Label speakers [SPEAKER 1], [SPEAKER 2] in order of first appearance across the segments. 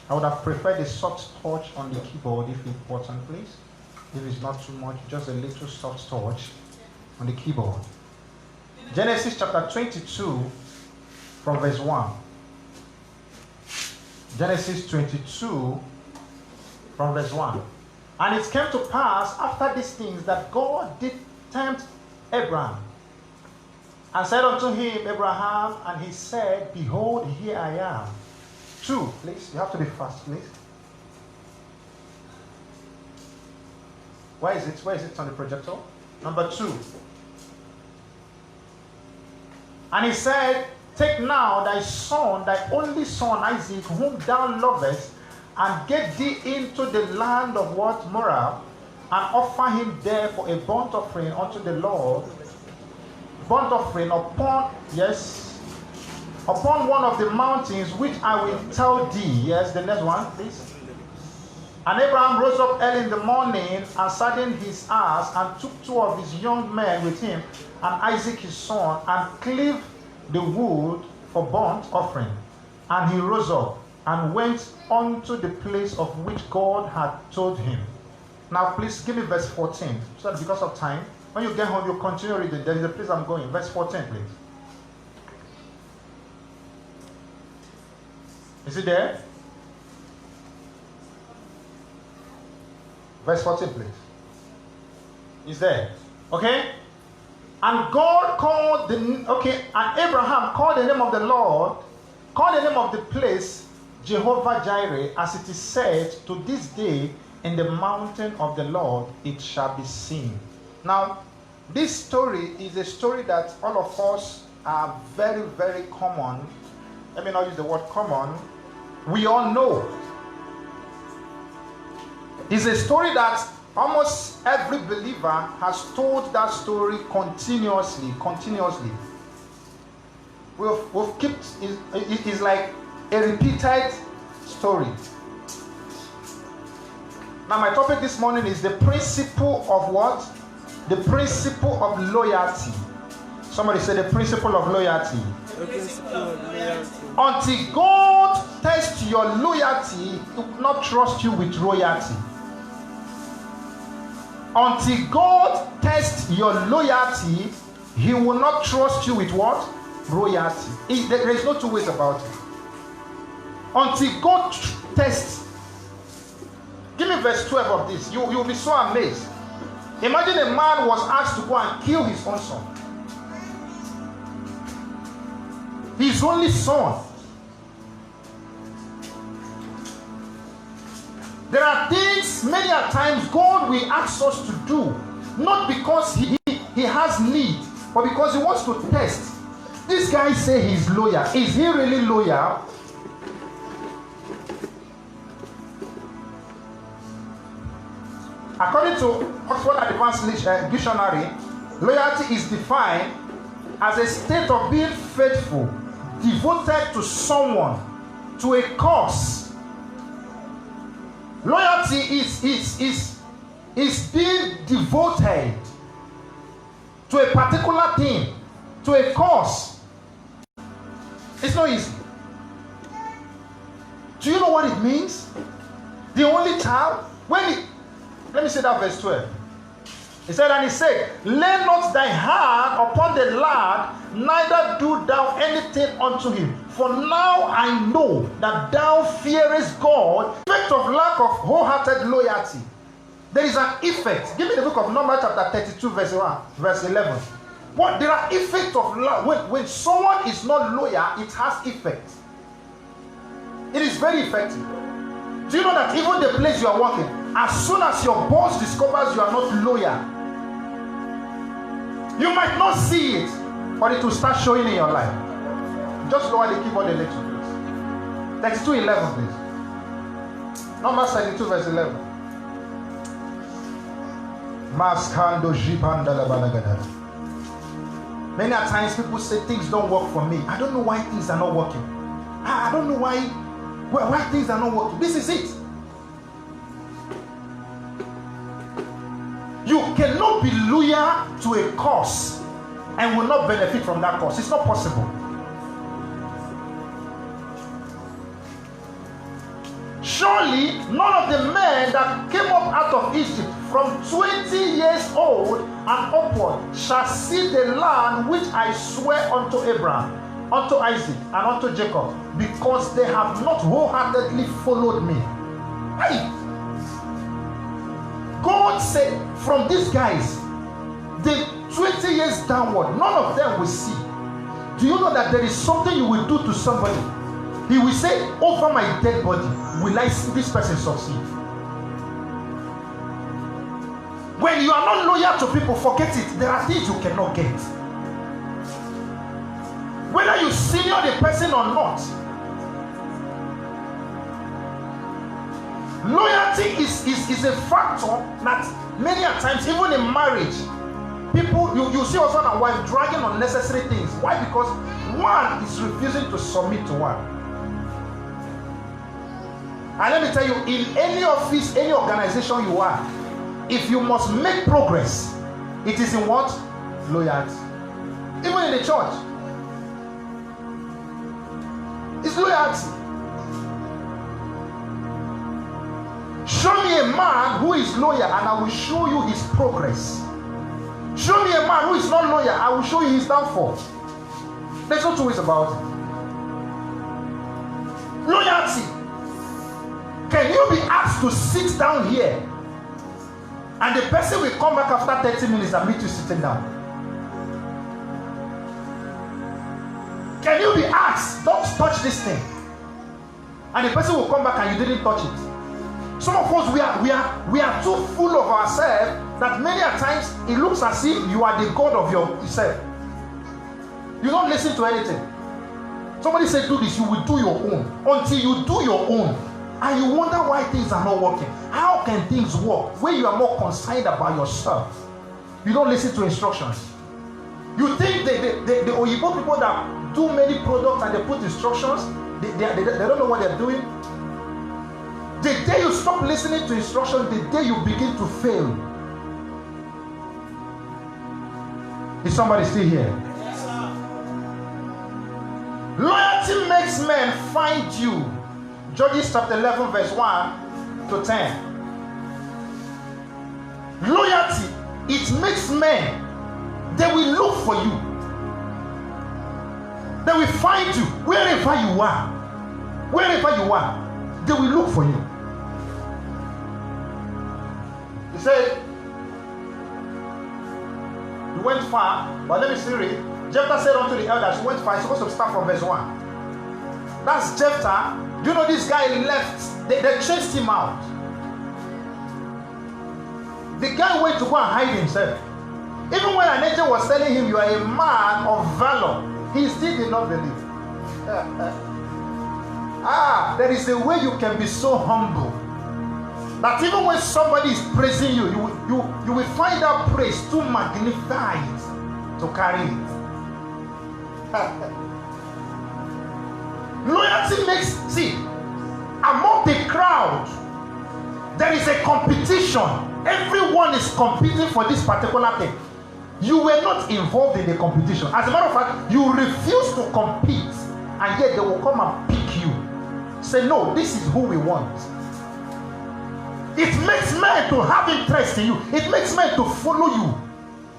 [SPEAKER 1] I would have preferred a soft touch on the keyboard if important, please. If it's not too much, just a little soft touch on the keyboard. Genesis chapter 22 from verse 1. Genesis 22 from verse 1. And it came to pass after these things that God did tempt Abraham and said unto him, Abraham, and he said, Behold, here I am. 2, please. You have to be fast, please. Where is it? Where is it on the projector? Number 2. And he said, Take now thy son, thy only son Isaac, whom thou lovest, and get thee into the land of what? Moab, and offer him there for a burnt offering unto the Lord. Burnt offering upon, yes, upon one of the mountains which I will tell thee. Yes, the next one, please. And Abraham rose up early in the morning and saddled his ass and took 2 of his young men with him and Isaac his son and cleaved the wood for burnt offering. And he rose up and went unto the place of which God had told him. Now please give me verse 14. So that because of time, when you get home, you continue reading. There is a place I'm going. Verse 14, please. Is it there? Verse 14, please. Is there? Okay? And God called and Abraham called the name of the Lord, called the name of the place Jehovah Jireh, as it is said, to this day, in the mountain of the Lord it shall be seen. Now, this story is a story that all of us are very, very common. Let me not use the word common. We all know. It's a story that almost every believer has told that story continuously. We've kept it is like a repeated story. Now my topic this morning is the principle of what? The principle of loyalty. Somebody say the principle of loyalty.
[SPEAKER 2] The principle of loyalty.
[SPEAKER 1] Until God tests your loyalty, He will not trust you with royalty. Until God tests your loyalty, He will not trust you with what? Royalty. There is no two ways about it. Until God tests. Give me verse 12 of this. You'll be so amazed. Imagine a man was asked to go and kill his own son. His only son. There are things many a times God will ask us to do, not because he has need, but because He wants to test. This guy say he's loyal. Is he really loyal? According to Oxford Advanced Dictionary, loyalty is defined as a state of being faithful, devoted to someone, to a cause. Loyalty is being devoted to a particular thing, to a cause. It's not easy. Do you know what it means? The only child, let me say that verse 12. He said, and he said, lay not thy hand upon the lad, neither do thou anything unto him. For now I know that thou fearest God. Effect of lack of wholehearted loyalty. There is an effect. Give me the book of Numbers chapter 32 verse 1, verse 11. What there are effects of love. When someone is not loyal, it has effect. It is very effective. Do you know that even the place you are working, as soon as your boss discovers you are not loyal, you might not see it, but it will start showing in your life. Just lower the keyboard a little, please. 32:11, please. Numbers 32 verse 11. Many a times people say things don't work for me. I don't know why things are not working. I don't know why things are not working. This is it. You cannot be loyal to a cause and will not benefit from that cause. It's not possible. Surely none of the men that came up out of Egypt from 20 years old and upward shall see the land which I swear unto Abraham, unto Isaac, and unto Jacob, because they have not wholeheartedly followed me. Hey! God said, from these guys, the 20 years downward, none of them will see. Do you know that there is something you will do to somebody? He will say, over my dead body, will I see this person succeed? When you are not loyal to people, forget it. There are things you cannot get. Whether you senior the person or not, loyalty is a factor that many a times, even in marriage, people, you see husband and wife dragging unnecessary things. Why? Because one is refusing to submit to one. And let me tell you, in any office, any organization you are, if you must make progress, it is in what? Loyalty. Even in the church, it's loyalty. Show me a man who is loyal and I will show you his progress. Show me a man who is not loyal, I will show you his downfall. There's no two ways about it. Loyalty. Can you be asked to sit down here and the person will come back after 30 minutes and meet you sitting down? Can you be asked, don't touch this thing, and the person will come back and you didn't touch it? Some of us, we are too full of ourselves that many a times it looks as if you are the God of yourself. You don't listen to anything. Somebody said do this, you will do your own. Until you do your own, and you wonder why things are not working. How can things work when you are more concerned about yourself? You don't listen to instructions. You think the Oyibo people that do many products and they put instructions, they don't know what they're doing. The day you stop listening to instructions, the day you begin to fail. Is somebody still here?
[SPEAKER 2] Yes, sir.
[SPEAKER 1] Loyalty makes men find you. Judges chapter 11 verse 1 to 10. Loyalty, it makes men, they will look for you. They will find you wherever you are. Wherever you are, they will look for you. He said, you went far, but let me see it. Jephthah said unto the elders, you went far. It's supposed to start from verse 1. That's Jephthah. Do you know this guy left? They chased him out. The guy went to go and hide himself. Even when an angel was telling him, you are a man of valor, he still did not believe. There is a way you can be so humble that even when somebody is praising you, you will find that praise too magnified to carry it. Loyalty makes, see, among the crowd, there is a competition. Everyone is competing for this particular thing. You were not involved in the competition. As a matter of fact, you refuse to compete, and yet they will come and pick you. Say, no, this is who we want. It makes men to have interest in you. It makes men to follow you.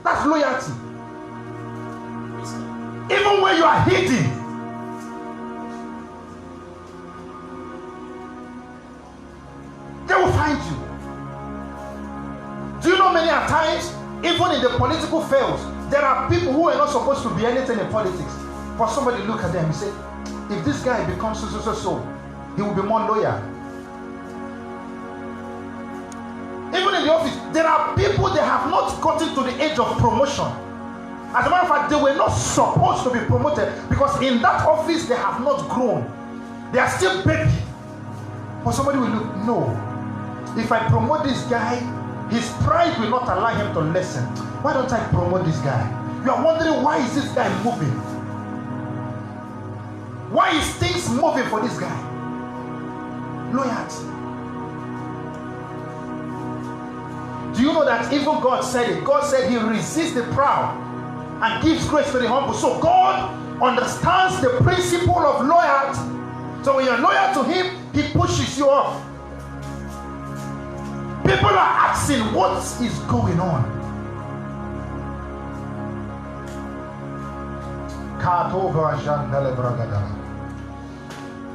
[SPEAKER 1] That's loyalty. Even when you are hidden, they will find you. Do you know many a times, even in the political fields, there are people who are not supposed to be anything in politics. For somebody to look at them and say, if this guy becomes so, he will be more loyal. Even in the office, there are people that have not gotten to the age of promotion. As a matter of fact, they were not supposed to be promoted because in that office they have not grown. They are still baby. But somebody will look, no. If I promote this guy, his pride will not allow him to listen. Why don't I promote this guy? You are wondering, why is this guy moving? Why is things moving for this guy? Loyalty. Do you know that even God said it? God said he resists the proud and gives grace to the humble. So God understands the principle of loyalty. So when you're loyal to him, he pushes you off. People are asking, what is going on?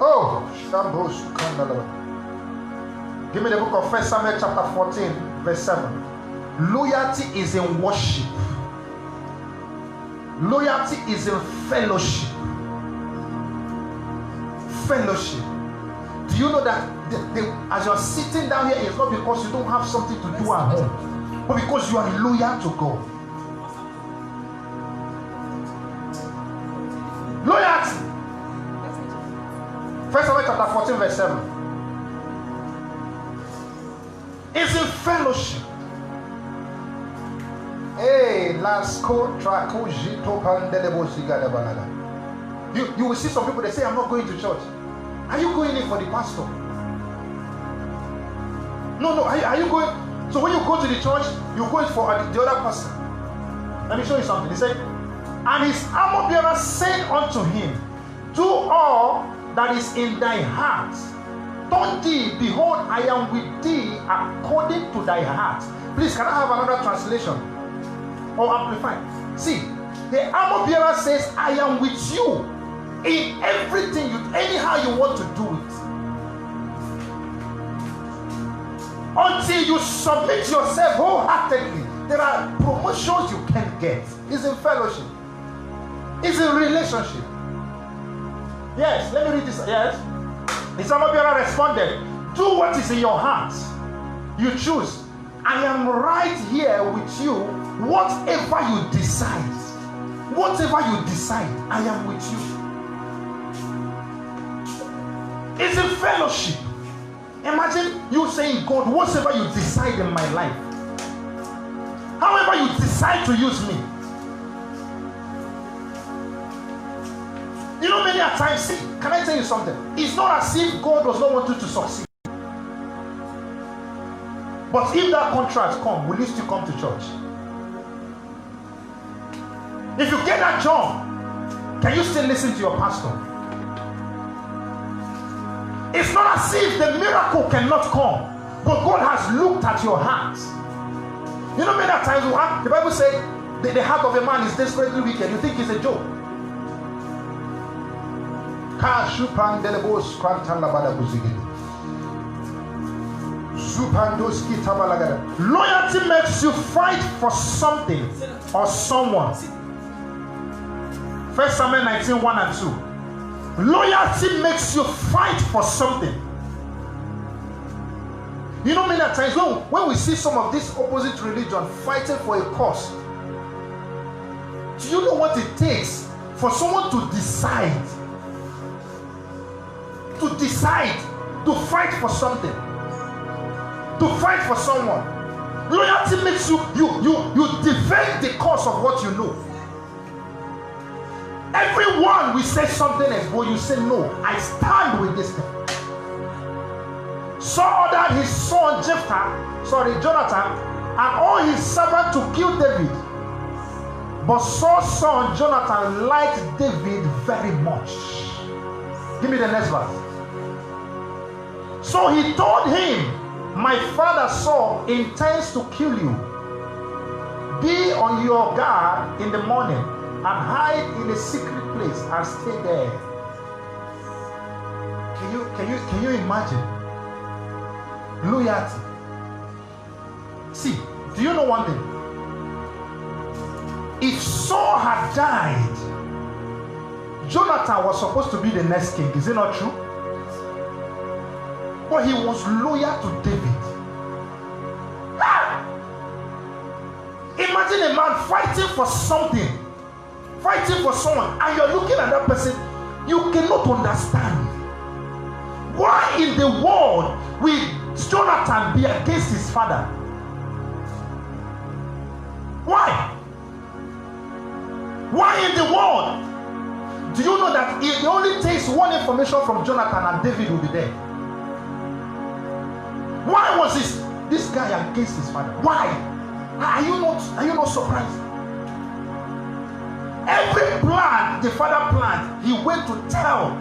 [SPEAKER 1] Oh, give me the book of 1 Samuel chapter 14, verse 7. Loyalty is in worship. Loyalty is in fellowship. Fellowship. Do you know that as you're sitting down here, it's not because you don't have something to do at home, but because you are loyal to God. Loyalty. 1 Samuel chapter 14, verse 7. Is in fellowship. Hey, you will see some people, they say, I'm not going to church. Are you going in for the pastor? No. Are you going? So when you go to the church, you go in for the other person. Let me show you something. He said, and his armor bearer said unto him, do all that is in thy heart. Turn thee, behold, I am with thee according to thy heart. Please, can I have another translation? Or amplified? See, the armor bearer says, I am with you in everything, anyhow you want to do it. Until you submit yourself wholeheartedly, there are promotions you can get. It's in fellowship. It's in relationship. Yes, let me read this. Yes. The armor bearer responded, do what is in your heart. You choose. I am right here with you. Whatever you decide, I am with you. It's a fellowship. Imagine you saying, God, whatever you decide in my life, however you decide to use me. You know, many a times, see, can I tell you something? It's not as if God does not want you to succeed. But if that contract comes, will you still come to church? If you get that job, can you still listen to your pastor? It's not as if the miracle cannot come, but God has looked at your heart. You know, many times the Bible says the heart of a man is desperately wicked. You think it's a joke. Loyalty makes you fight for something or someone. 1 Samuel 19, 1 and 2. Loyalty makes you fight for something. You know, many times when we see some of this opposite religion fighting for a cause, do you know what it takes for someone to decide to fight for something, to fight for someone? Loyalty makes you defend the cause of what you know. Everyone will say something else, but you say, no, I stand with this thing. Saul ordered his son Jonathan, and all his servants to kill David. But Saul's son Jonathan liked David very much. Give me the next verse. So he told him, my father Saul intends to kill you. Be on your guard in the morning and hide in a secret place and stay there. Can you imagine? Loyalty. See, do you know one thing? If Saul had died, Jonathan was supposed to be the next king. Is it not true? But he was loyal to David. Imagine a man fighting for something, fighting for someone, and you're looking at that person, you cannot understand. Why in the world will Jonathan be against his father? Why? Why in the world? Do you know that it only takes one information from Jonathan and David will be there? Why was this guy against his father? Why? Are you not surprised? Every plan the father planned, he went to tell.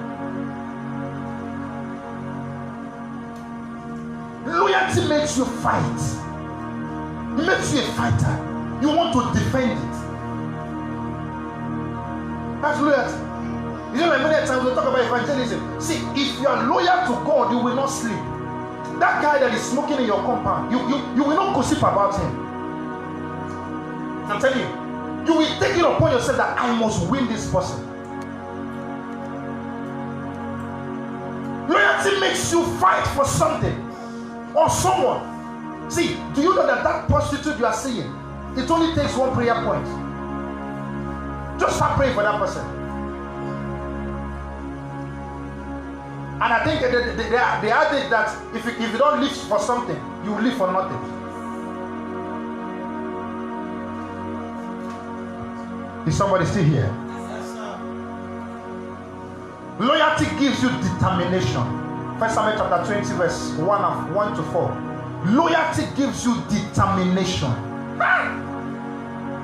[SPEAKER 1] Loyalty Loyalty makes you fight. It makes you a fighter. You want to defend it. That's loyalty. You know, many times we talk about evangelism. See, if you are loyal to God, you will not sleep. That guy that is smoking in your compound, you will not gossip about him. I'm telling you, you will take it upon yourself that I must win this person. Loyalty makes you fight for something or someone. See, do you know that prostitute you are seeing, it only takes one prayer point. Just start praying for that person. And I think they added that if you don't live for something, you will live for nothing. Is somebody still here?
[SPEAKER 2] Yes, sir.
[SPEAKER 1] Loyalty gives you determination. 1 Samuel chapter 20 verse 1 to 4. Loyalty gives you determination.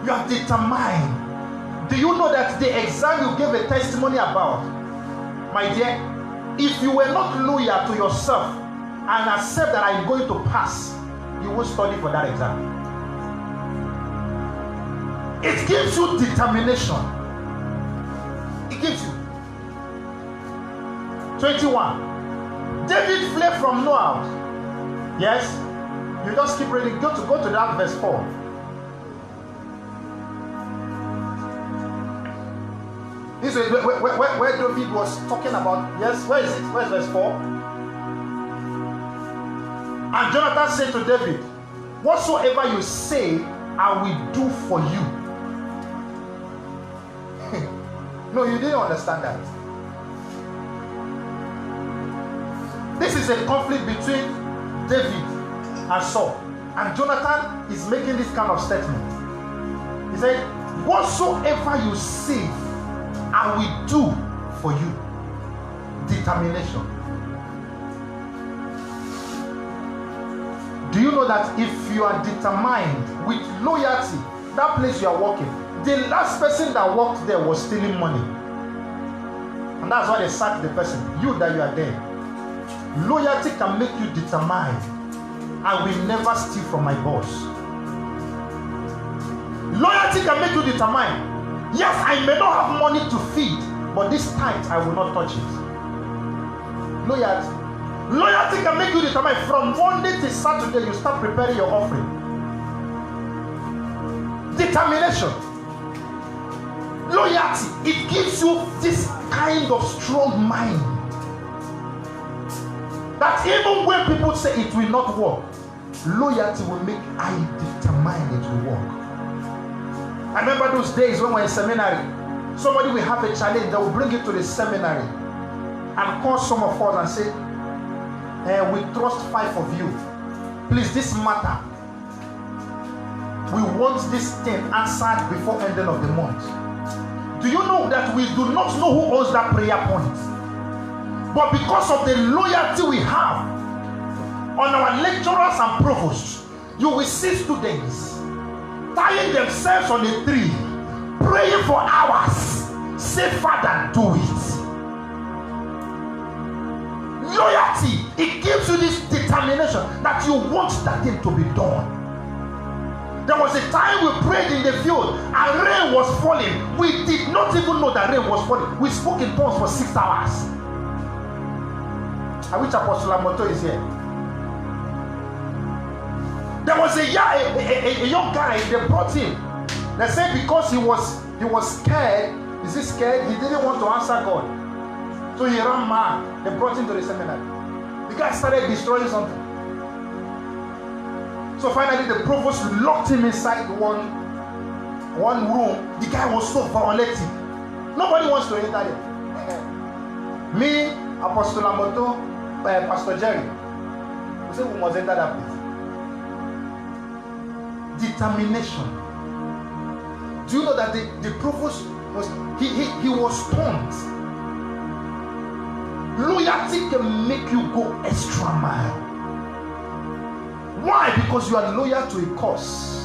[SPEAKER 1] You are determined. Do you know that the exam you gave a testimony about, my dear, if you were not loyal to yourself and accept that I'm going to pass, you will study for that exam. It gives you determination. It gives you. 21. David fled from Moab. Yes? You just keep reading. Go to that verse 4. This is where David was talking about. Yes, where is it? Where's verse 4? And Jonathan said to David, whatsoever you say, I will do for you. No, you didn't understand that. This is a conflict between David and Saul. And Jonathan is making this kind of statement. He said, whatsoever you say, I will do for you. Determination. Do you know that if you are determined with loyalty, that place you are working, the last person that worked there was stealing money. And that's why they sacked the person. You that you are there. Loyalty can make you determined. I will never steal from my boss. Loyalty can make you determined. Yes, I may not have money to feed, but this tithe I will not touch it. Loyalty. Loyalty can make you determined. From Monday to Saturday, you start preparing your offering. Determination. Loyalty, it gives you this kind of strong mind that even when people say it will not work, loyalty will make I determine it will work. I remember those days when we were in seminary, somebody will have a challenge, they will bring it to the seminary and call some of us and say, we trust 5 of you. Please, this matter, we want this thing answered before ending of the month. Do you know that we do not know who owns that prayer point? But because of the loyalty we have on our lecturers and provosts, you will see students tying themselves on a tree, praying for hours. Say, Father, do it. Loyalty, it gives you this determination that you want that thing to be done. There was a time we prayed in the field and rain was falling. We did not even know that rain was falling. We spoke in tongues for 6 hours. I wish Apostle Amoto is here. There was a young guy, they brought him. They said because he was scared. Is he scared? He didn't want to answer God. So he ran mad. They brought him to the seminary. The guy started destroying something. So finally the provost locked him inside one room. The guy was so violent. Nobody wants to enter there. Me, Apostle Amoto, Pastor Jerry, we said we must enter that place. Determination. Do you know that the provost was he was stunned? Loyalty can make you go extra mile. Why? Because you are loyal to a cause.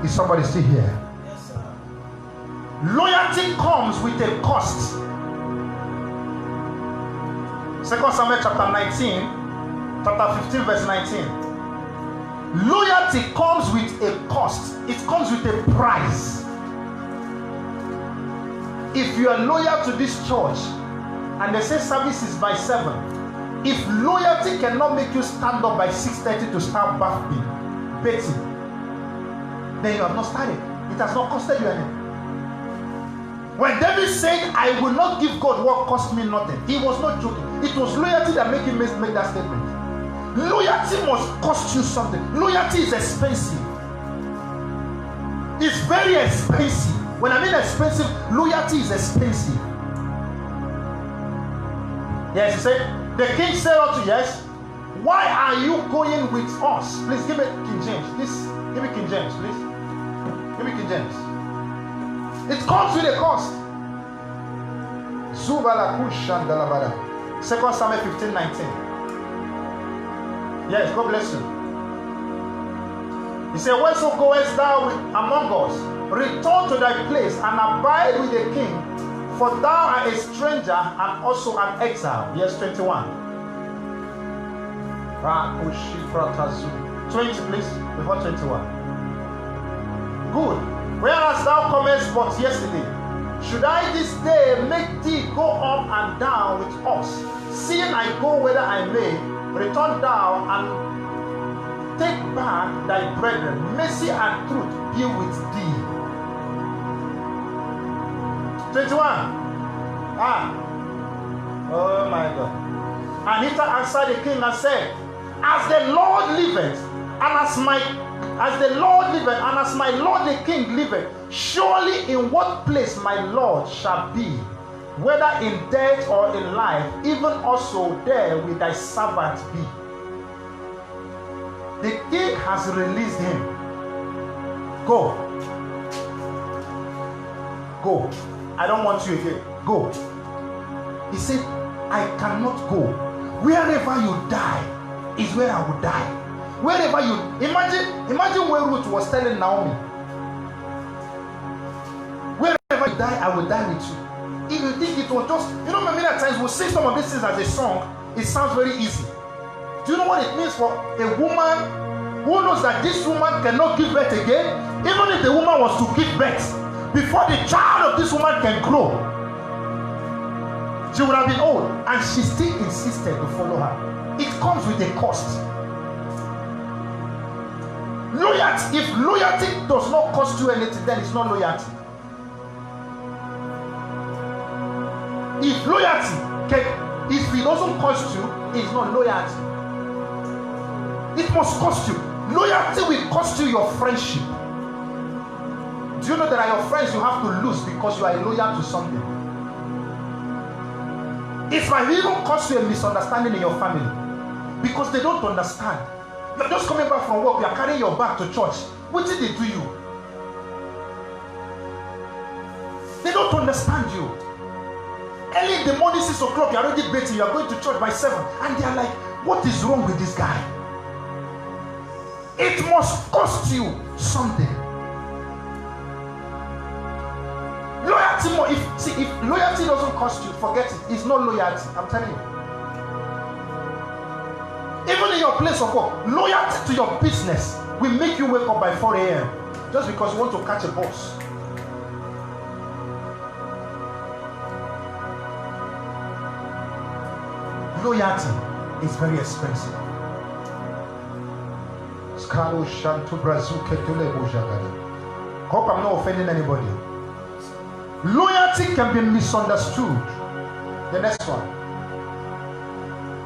[SPEAKER 1] Is somebody still here?
[SPEAKER 2] Yes, sir.
[SPEAKER 1] Loyalty comes with a cost. 2 Samuel chapter 19, chapter 15, verse 19. Loyalty comes with a cost. It comes with a price. If you are loyal to this church and they say service is by 7, if loyalty cannot make you stand up by 6:30 to start bathing, then you have not started. It has not costed you anything. When David said, I will not give God what cost me nothing, he was not joking. It was loyalty that made him make that statement. Loyalty must cost you something. Loyalty is expensive. It's very expensive. When I mean expensive, loyalty is expensive. Yes, he said, the king said unto, yes, why are you going with us? Please give me King James. Please give me King James, please. Give me King James. It comes with a cost. 2 Samuel 15:19. Yes, God bless you. He said, wherefore goest thou among us? Return to thy place and abide with the king, for thou art a stranger and also an exile. Yes, 21. 20, please, before 21. Good. Whereas thou comest but yesterday, should I this day make thee go up and down with us, seeing I go whither I may? Return thou and take back thy brethren. Mercy and truth be with thee. 21. Oh my God. And Ethan answered the king and said, as the Lord liveth, and as my Lord the king liveth, surely in what place my Lord shall be, whether in death or in life, even also there will thy servant be. The king has released him. Go. Go. I don't want you again. Go. He said, I cannot go. Wherever you die is where I will die. Wherever you imagine where Ruth was telling Naomi, wherever you die, I will die with you. If you think it was just, many times we'll sing some of these things as a song, it sounds very easy. Do you know what it means for a woman who knows that this woman cannot give birth again? Even if the woman was to give birth, before the child of this woman can grow, she would have been old, and she still insisted to follow her. It comes with a cost. Loyalty, if loyalty does not cost you anything, then it's not loyalty. If loyalty if it doesn't cost you, it's not loyalty. It must cost you. Loyalty will cost you your friendship. Do you know there are your friends you have to lose because you are loyal to something? It might even cost you a misunderstanding in your family because they don't understand. You're just coming back from work, you are carrying your bag to church. What did they do you? They don't understand you. Early in the morning, 6 o'clock, you're already bathing, you are going to church by 7, and they are like, what is wrong with this guy? It must cost you something. Loyalty more. If loyalty doesn't cost you, forget it. It's not loyalty. I'm telling you. Even in your place of work, loyalty to your business will make you wake up by 4 a.m. just because you want to catch a bus. Loyalty is very expensive. Hope I'm not offending anybody. Loyalty can be misunderstood. The next one.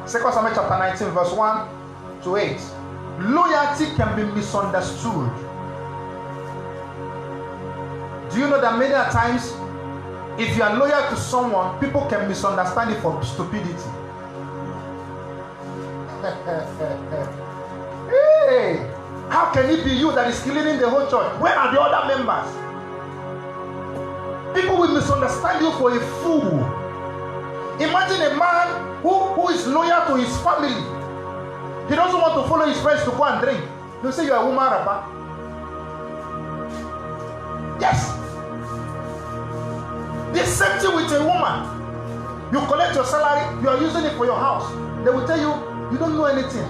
[SPEAKER 1] 2 Samuel chapter 19 verse 1 to 8. Loyalty can be misunderstood. Do you know that many times if you are loyal to someone, people can misunderstand it for stupidity? Hey, how can it be you that is killing the whole church? Where are the other members? People will misunderstand you for a fool. Imagine a man who is loyal to his family. He doesn't want to follow his friends to go and drink. They'll say you are a woman rapper. Yes. The same thing with a woman. You collect your salary, you are using it for your house. They will tell you, you don't know anything.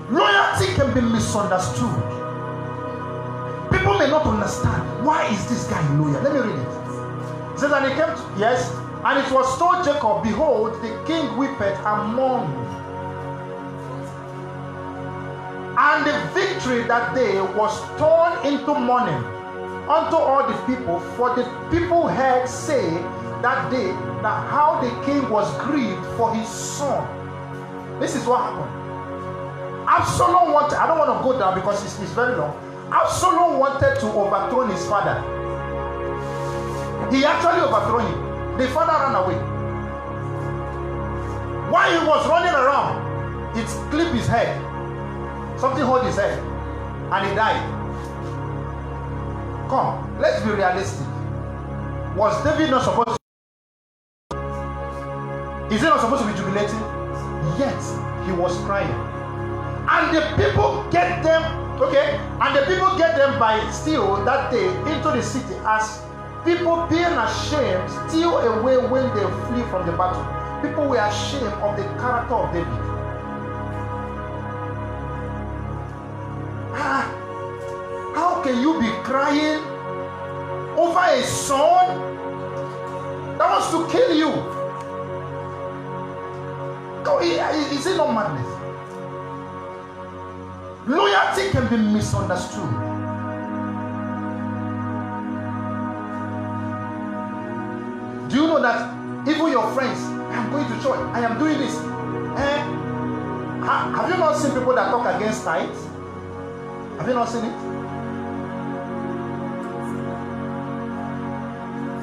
[SPEAKER 1] Loyalty can be misunderstood. People may not understand, why is this guy loyal? Let me read it. It says, and he came to, yes, and it was told Jacob, behold, the king weepeth and mourned. And the victory that day was turned into mourning unto all the people, for the people heard say that day that how the king was grieved for his son. This is what happened. Absalom wanted, I don't want to go down because it's very long. Absalom wanted to overthrow his father. He actually overthrew him. The father ran away. While he was running around, it clipped his head. Something hurt his head. And he died. Come, let's be realistic. Was David not supposed to? Is he not supposed to be jubilating? Yet, he was crying. And the people get them, okay? And the people get them by steal that day into the city as people being ashamed steal away when they flee from the battle. People were ashamed of the character of David. How can you be crying over a son that wants to kill you? Is it not madness? Loyalty can be misunderstood. Do you know that even your friends, I am going to church, I am doing this. Have you not seen people that talk against tithes? Have you not seen it?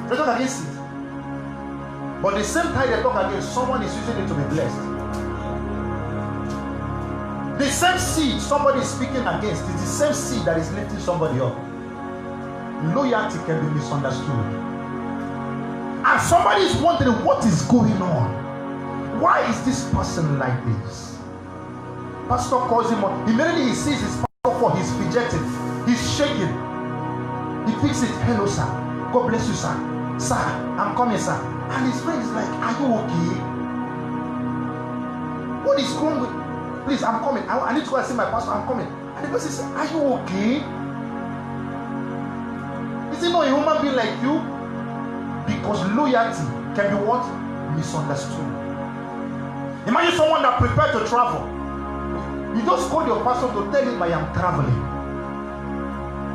[SPEAKER 1] They talk against it. But the same tithe they talk against, someone is using it to be blessed. The same seed somebody is speaking against is the same seed that is lifting somebody up. Loyalty can be misunderstood. And somebody is wondering what is going on. Why is this person like this? Pastor calls him on. Immediately he sees his pastor for he's fidgeting. He's shaking. He picks it. Hello, sir. God bless you, sir. Sir, I'm coming, sir. And his friend is like, are you okay? What is wrong with? Please, I'm coming. I need to go and see my pastor. I'm coming. And the person says, are you okay? Is he not a human being like you? Because loyalty can be what? Misunderstood. Imagine someone that prepared to travel. You just call your pastor to tell him I am traveling.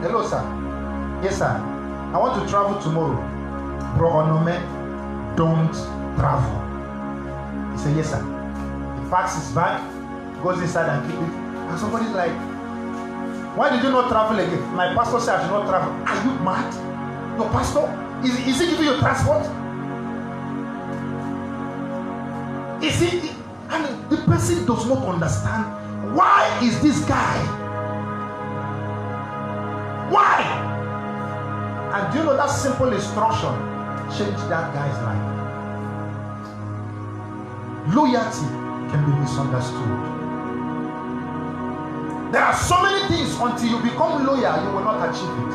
[SPEAKER 1] Hello, sir. Yes, sir. I want to travel tomorrow. Bro, Onome, don't travel. He said, yes, sir. He packs his bag, goes inside and keep it. And somebody's like, why did you not travel again? My pastor said I should not travel. Are you mad? Your pastor? Is he giving you transport? Is he? And the person does not understand. Why is this guy? Why? And do you know that simple instruction changed that guy's life? Loyalty can be misunderstood. There are so many things until you become loyal, you will not achieve it.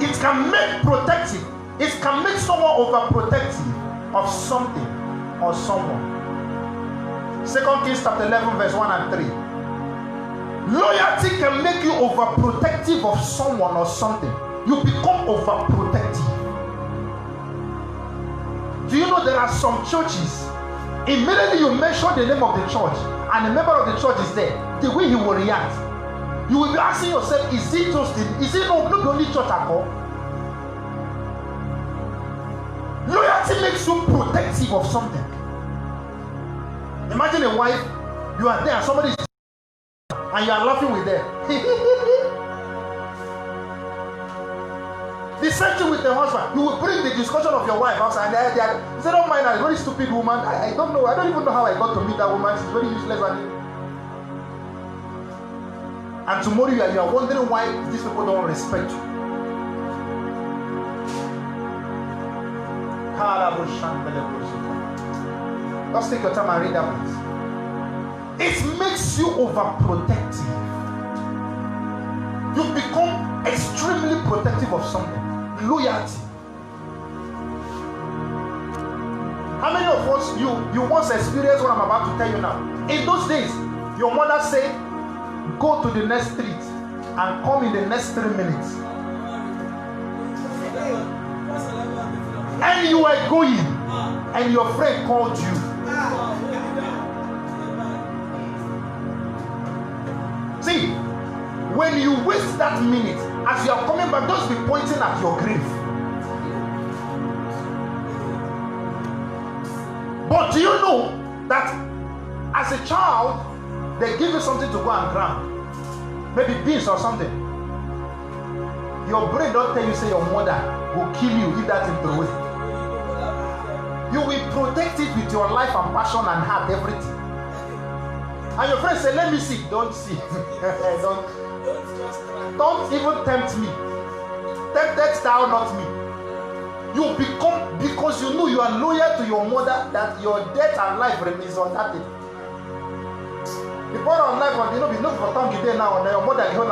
[SPEAKER 1] It can make protective. It can make someone overprotective of something or someone. 2 Kings chapter 11 verse 1 and 3. Loyalty can make you overprotective of someone or something. You become overprotective. Do you know there are some churches, immediately you mention the name of the church and a member of the church is there, the way he will react, you will be asking yourself, is it just is it not the only church I call? Loyalty makes you protective of something. Imagine a wife, you are there and somebody is and you are laughing with them. The same thing with the husband. You will bring the discussion of your wife outside. You say, don't mind that very stupid woman. I don't know. I don't even know how I got to meet that woman. She's very useless. And tomorrow you are wondering why these people don't respect you. Just take your time and read that, please. It makes makes you overprotective. You become extremely protective of something. Loyalty. How many of us you once experienced what I'm about to tell you now? In those days, your mother said, go to the next street and come in the next 3 minutes. And you were going, and your friend called you. See, when you waste that minute, as you are coming back, don't be pointing at your grave. But do you know that as a child, they give you something to go and grab? Maybe beans or something. Your brain don't tell you, say your mother will kill you if that thing throw away. You will protect it with your life and passion and heart, everything. And your friend say, let me see. Don't see. don't even tempt me. Tempt thou not me. You become, because you know you are loyal to your mother, that your death and life remains on that day. The part of life, you know, be no for tongue today now, and your mother is home.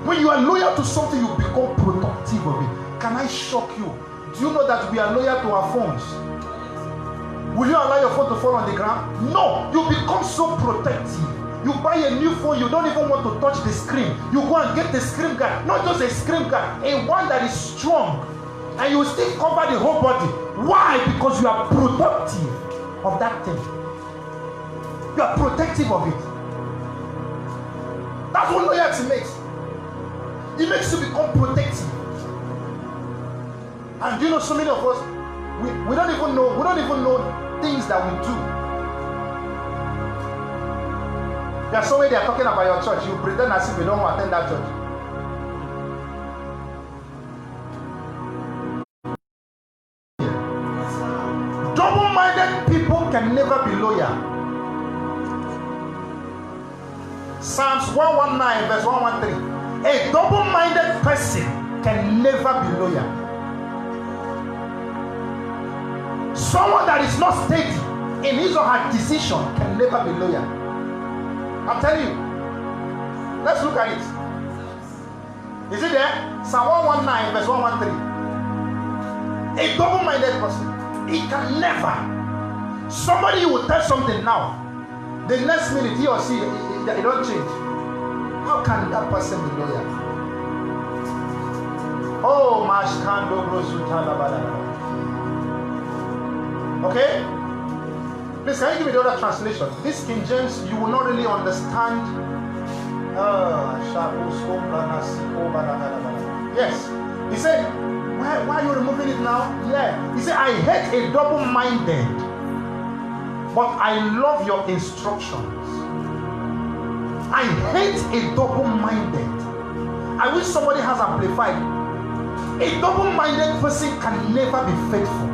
[SPEAKER 1] When you are loyal to something, you become productive of it. Can I shock you? Do you know that we are loyal to our phones? Will you allow your phone to fall on the ground? No, you become so protective. You buy a new phone, you don't even want to touch the screen. You go and get the screen guard, not just a screen guard, a one that is strong, and you still cover the whole body. Why? Because you are productive of that thing. You are protective of it. That's what loyalty makes. It makes you become protective. And you know, so many of us, we don't even know things that we do. There's so many they are talking about your church. You pretend as if you don't attend that church. Double-minded people can never be loyal. Psalms 119 verse 113. A double-minded person can never be loyal. Someone that is not steady in his or her decision can never be loyal. I'm telling you. Let's look at it. Is it there? Psalm 119 verse 113. A double-minded person, he can never. Somebody will tell something now. The next minute he or she, it don't change. How can that person be loyal? Oh, Mashkando Brosutala. Okay? Please, can you give me the other translation? This King James, you will not really understand. Yes. He said, why are you removing it now? Yeah. He said, I hate a double-minded, but I love your instructions. I hate a double-minded. I wish somebody has amplified. A double-minded person can never be faithful.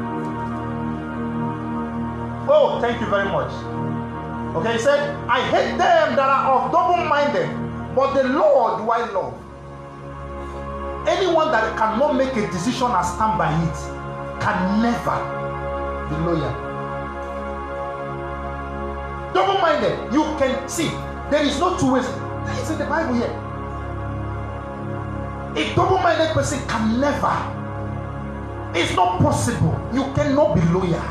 [SPEAKER 1] Oh, thank you very much. Okay, he said, I hate them that are of double-minded, but the Lord do I love. Anyone that cannot make a decision and stand by it can never be loyal. Double-minded, you can see, there is no two ways. It's in the Bible here. A double-minded person can never. It's not possible. You cannot be loyal.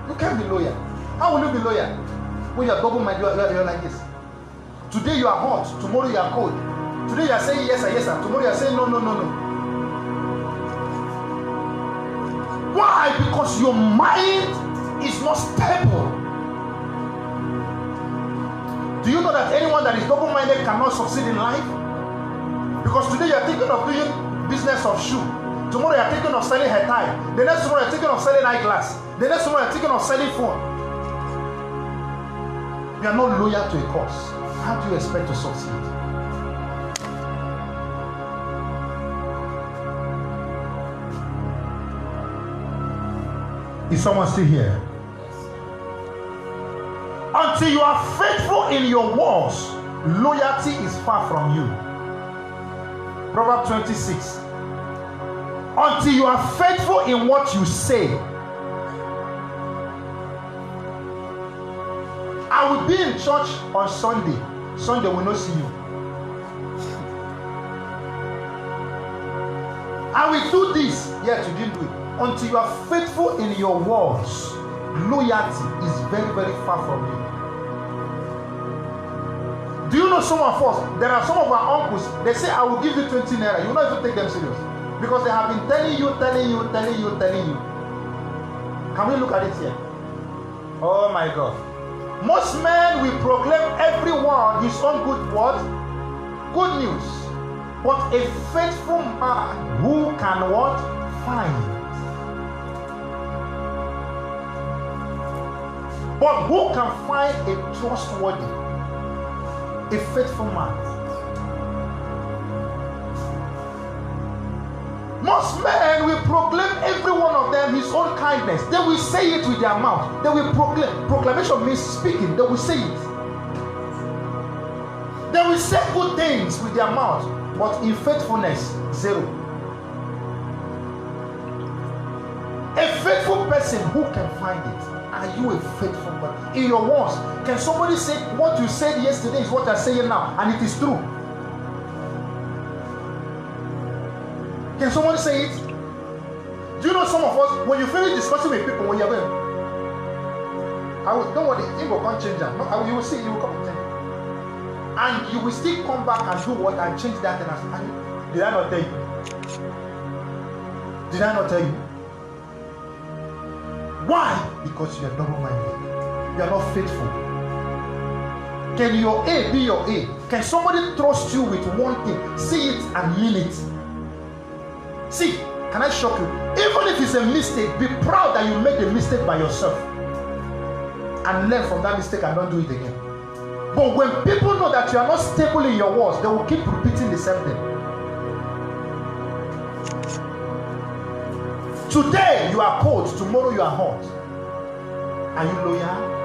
[SPEAKER 1] You can't be loyal. How will you be loyal? When you are double-minded, you're like this. Today you are hot, tomorrow you are cold. Today you are saying yes sir, tomorrow you are saying no. Why? Because your mind is not stable. Do you know that anyone that is double-minded cannot succeed in life? Because today you are thinking of doing business of shoe. Tomorrow you are thinking of selling hair tie. The next tomorrow you are thinking of selling eyeglass. The next tomorrow you are thinking of selling phone. You are not loyal to a cause. How do you expect to succeed? Is someone still here? Until you are faithful in your words, loyalty is far from you. Proverbs 26. Until you are faithful in what you say, I will be in church on Sunday. Sunday will not see you. I will do this, yet you didn't do it. Until you are faithful in your words, loyalty is very, very far from you. Do you know some of us? There are some of our uncles, they say, I will give you 20 naira. You will not even take them serious. Because they have been telling you. Can we look at it here? Oh my God. Most men will proclaim everyone his own good word, good news. But a faithful man, who can what? Find. But who can find a trustworthy, a faithful man? Most men will proclaim every one of them his own kindness. They will say it with their mouth. They will proclaim. Proclamation means speaking. They will say it. They will say good things with their mouth, but in faithfulness, zero. A faithful person, who can find it? Are you a faithful man? In your words, can somebody say what you said yesterday is what you're saying now, and it is true? Can somebody say it? Do you know some of us, when you finish discussing with people, when you're going, don't worry, it will come change that. No, you will see, you will come and change. And you will still come back and do what and change that thing. Did I not tell you? Did I not tell you? Why? Because you are double-minded. You are not faithful. Can your A be your A? Can somebody trust you with one thing? See it and mean it. See, can I shock you? Even if it's a mistake, be proud that you made the mistake by yourself. And learn from that mistake and don't do it again. But when people know that you are not stable in your words, they will keep repeating the same thing. Today you are cold, tomorrow you are hot. Are you loyal?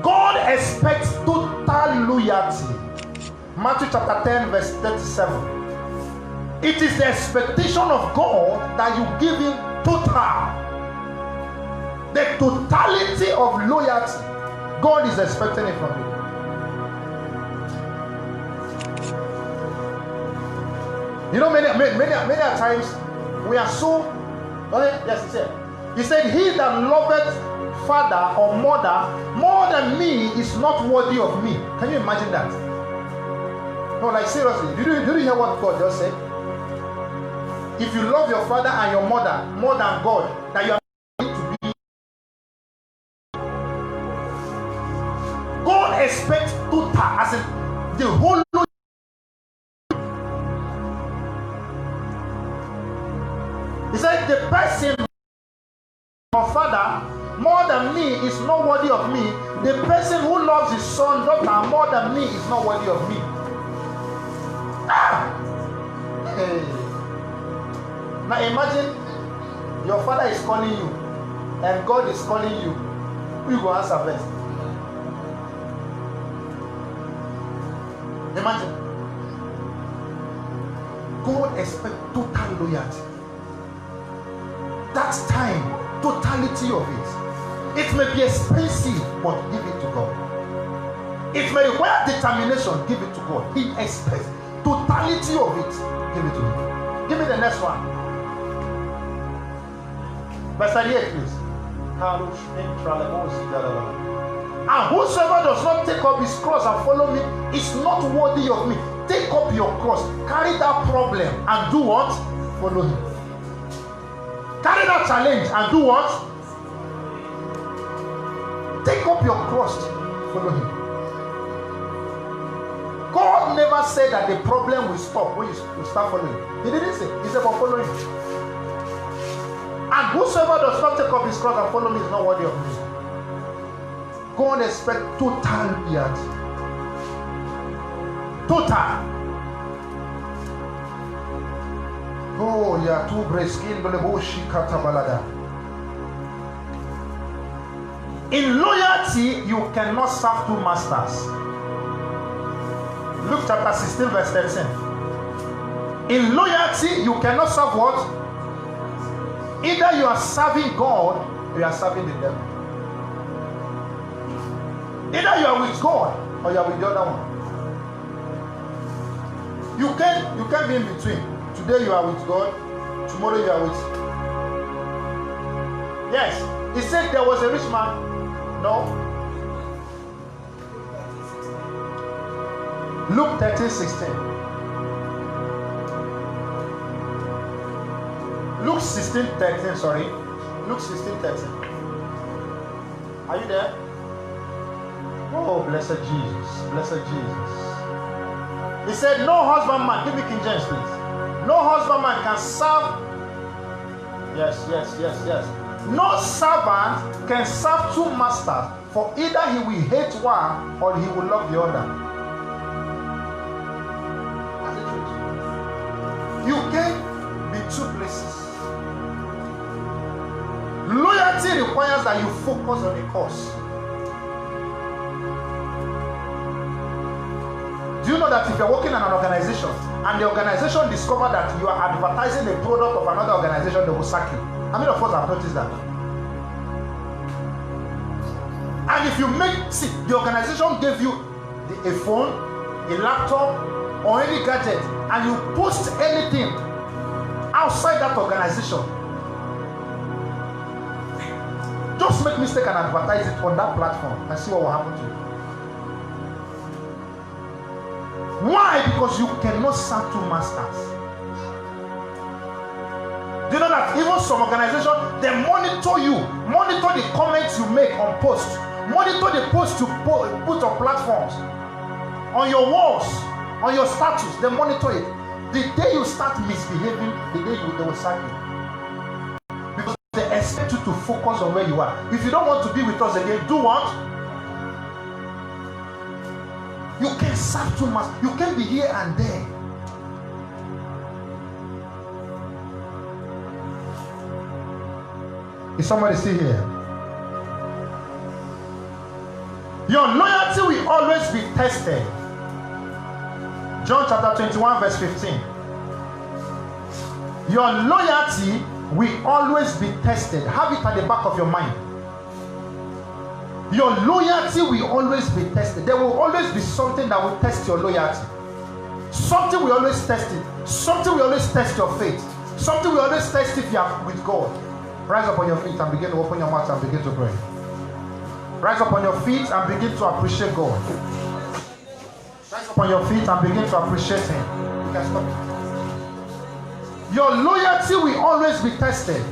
[SPEAKER 1] God expects total loyalty. Matthew chapter 10 verse 37. It is the expectation of God that you give him total. The totality of loyalty. God is expecting it from you. You know, many times we are so. Yes, he said. He said, "He that loveth father or mother more than me is not worthy of me." Can you imagine that? No, like seriously. Did you hear what God just said? If you love your father and your mother more than God, that you are going to be. God expects total, as in the whole. He said, the person or father more than me is not worthy of me. The person who loves his son, daughter more than me is not worthy of me. Hey. Now imagine your father is calling you and God is calling you. Who you go answer first? Imagine. God expects total loyalty. That's time, totality of it. It may be expensive, but give it to God. It may require determination, give it to God. He expects totality of it, give it to him. Give me the next one. Verse 38, please. And whosoever does not take up his cross and follow me is not worthy of me. Take up your cross, carry that problem, and do what? Follow him. Carry that challenge and do what? Take up your cross, follow him. God never said that the problem will stop when you start following. He didn't say. He said, but follow him. And whosoever does not take up his cross and follow me is not worthy of me. God expects total loyalty. Total. Oh, yeah, two breskin beleboshi katabalada. In loyalty, you cannot serve two masters. Luke chapter 16, verse 13. In loyalty, you cannot serve what? Either you are serving God or you are serving the devil. Either you are with God or you are with the other one. You can't be in between. Today you are with God, tomorrow you are with. Yes, he said there was a rich man. No. Luke 13:16. Luke 16:13, sorry. Luke 16:13. Are you there? Oh, blessed Jesus. Blessed Jesus. He said, no husbandman, give me King James, please. No husbandman can serve. Yes. No servant can serve two masters, for either he will hate one or he will love the other. You can be two places. Loyalty requires that you focus on a cause. Do you know that if you're working in an organization and the organization discover that you are advertising a product of another organization, they will sack you? How many of us have noticed that? And if you the organization gave you a phone, a laptop, or any gadget, and you post anything outside that organization, just make mistake and advertise it on that platform and see what will happen to you. Why? Because you cannot serve two masters. Do you know that even some organizations, they monitor you, monitor the comments you make on posts, monitor the posts you put on platforms, on your walls, on your status, they monitor it. The day you start misbehaving, the day they will sack you. Because they expect you to focus on where you are. If you don't want to be with us again, do what? You can serve too much. You can be here and there. Is somebody still here? Your loyalty will always be tested. John chapter 21 verse 15. Your loyalty will always be tested. Have it at the back of your mind. Your loyalty will always be tested. There will always be something that will test your loyalty. Something will always test it. Something will always test your faith. Something will always test if you are with God. Rise up on your feet and begin to open your mouth and begin to pray. Rise up on your feet and begin to appreciate God. Rise up on your feet and begin to appreciate Him. You can stop it. Your loyalty will always be tested.